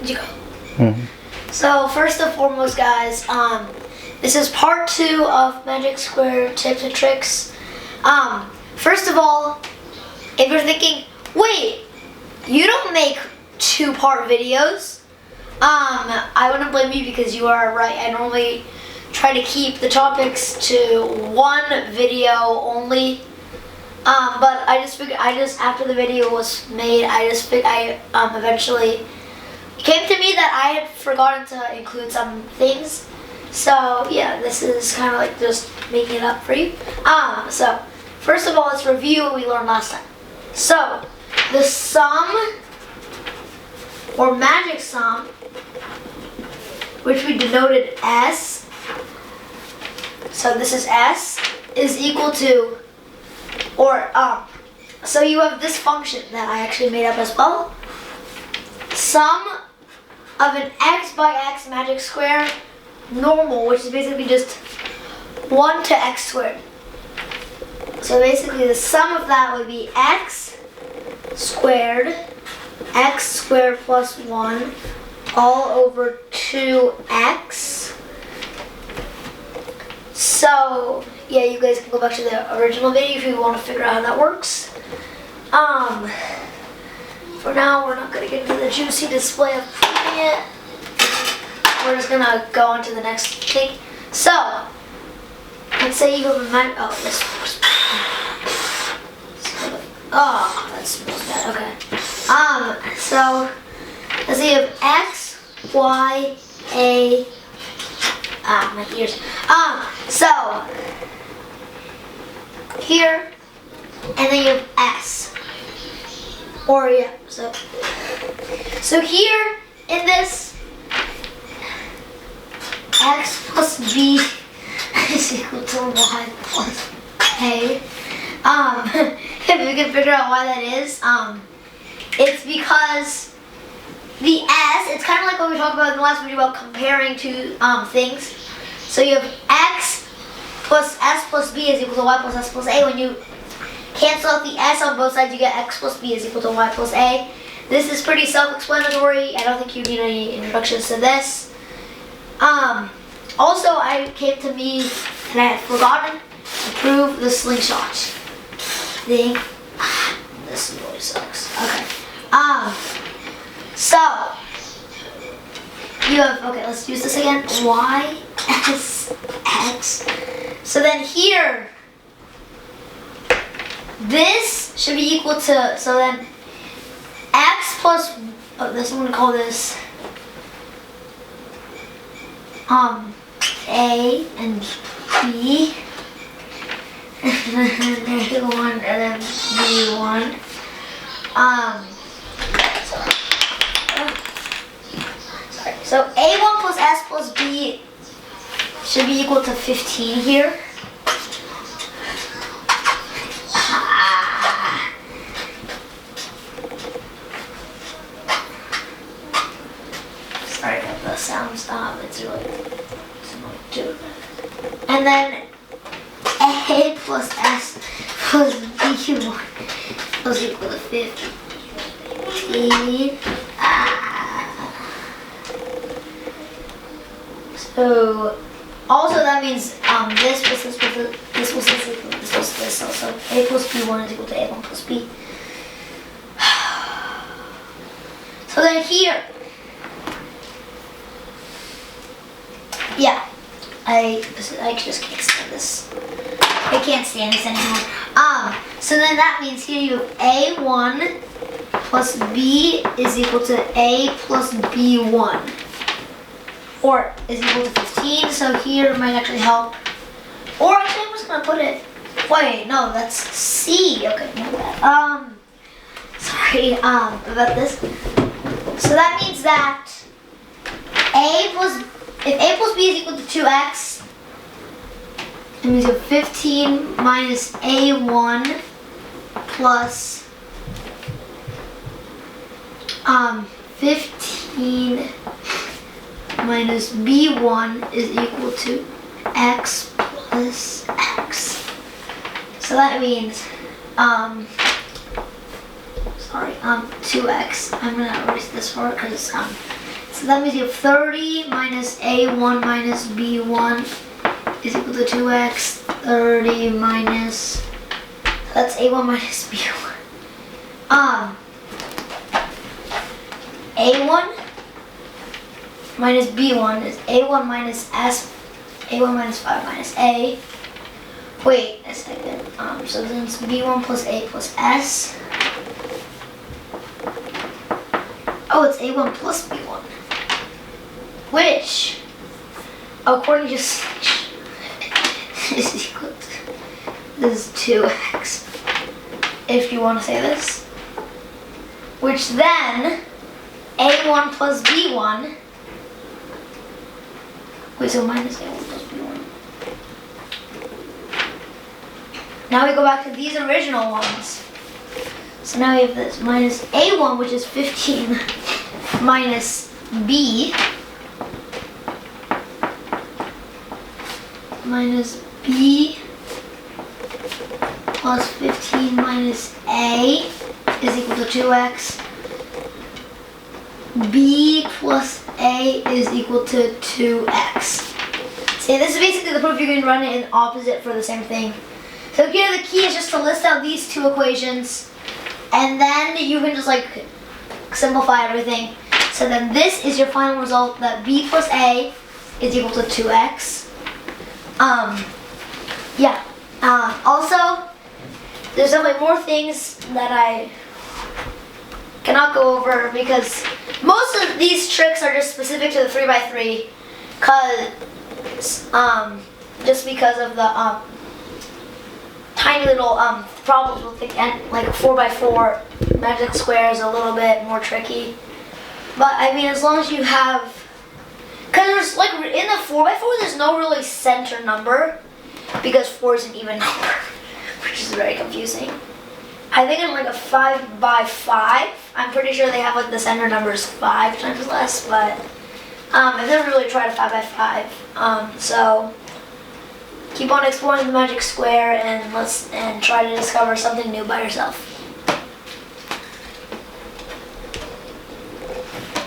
you go. So first and foremost, guys, this is part 2 of Magic Square tips and tricks. First of all, if you're thinking, wait, you don't make 2-part videos, I wouldn't blame you because you are right. I normally try to keep the topics to 1 video only. But I just figured, after the video was made, eventually it came to me that I had forgotten to include some things. So yeah, this is kind of like just making it up for you. So first of all, let's review what we learned last time. So the sum, or magic sum, which we denoted S, so this is S, is equal to, so you have this function that I actually made up as well. Sum of an x by x magic square normal, which is basically just 1 to x squared. So basically the sum of that would be x squared plus 1 all over 2x. So yeah, you guys can go back to the original video if you want to figure out how that works. For now, we're not going to get into the juicy display of proving it. We're just going to go on to the next thing. So, let's say you have a magic, that smells bad, okay. So, let's say you have x, y, a, my ears. So, here, and then you have s. Or yeah, so here in this, x plus b is equal to y plus a. If we can figure out why that is, it's because the s, it's kind of like what we talked about in the last video about comparing two things. So you have x plus s plus b is equal to y plus s plus a. When you cancel out the s on both sides, you get x plus b is equal to y plus a. This is pretty self-explanatory. I don't think you need any introductions to this. Also, I came to me and I had forgotten to prove the slingshot thing. This really sucks. Okay. So you have, okay, let's use this again. Y, S, X. So then here, this should be equal to, so then x plus, this I'm going to call this A and B, and then A1 and then B1. Sorry. So A1 plus S plus B should be equal to 15 here. Sorry about the sounds, it's really annoying too. And then A plus S plus B1 was equal to 15. So also that means this plus this plus this plus this equal to this plus this. So A plus B1 is equal to A1 plus B. So then here, yeah, I just can't stand this. I can't stand this anymore. So then that means here you have A1 plus B is equal to A plus B1. Or is equal to 15, so here might actually help. Or actually I'm just gonna put it, wait, no, that's C. Okay, no bad. Sorry, about this. So that means that if A plus B is equal to 2x, it means you have 15 minus A1 plus 15 minus B1 is equal to x plus x. So that means, 2x. I'm gonna erase this for it because So that means you have 30 minus A1 minus B1 is equal to 2x. 30 minus, that's A1 minus B1. A1 minus B1 is A1 minus S, A1 minus 5 minus A. Wait a second. So then it's B1 plus A plus S. Oh, it's A1 plus B1. Which, according to Sage, is equal to, this is 2x. If you want to say this. Which then, A1 plus B1. Wait, so minus A1 plus B1. Now we go back to these original ones. So now we have this minus A1, which is 15, minus B, minus B plus 15 minus A is equal to 2x. B plus A is equal to 2x. See, this is basically the proof. You can run it in opposite for the same thing. So here the key is just to list out these two equations, and then you can just like simplify everything. So then this is your final result, that B plus A is equal to 2x. Also, there's definitely more things that I cannot go over because most of these tricks are just specific to the 3x3, just because of the tiny little problems with the, like a 4x4 magic square is a little bit more tricky. But I mean, as long as you have, because there's like in the 4x4 there's no really center number because 4 is an even number, which is very confusing. I think in like a 5x5, I'm pretty sure they have like the center number is 5 times less, but I've never really tried a 5x5. So keep on exploring the magic square and try to discover something new by yourself.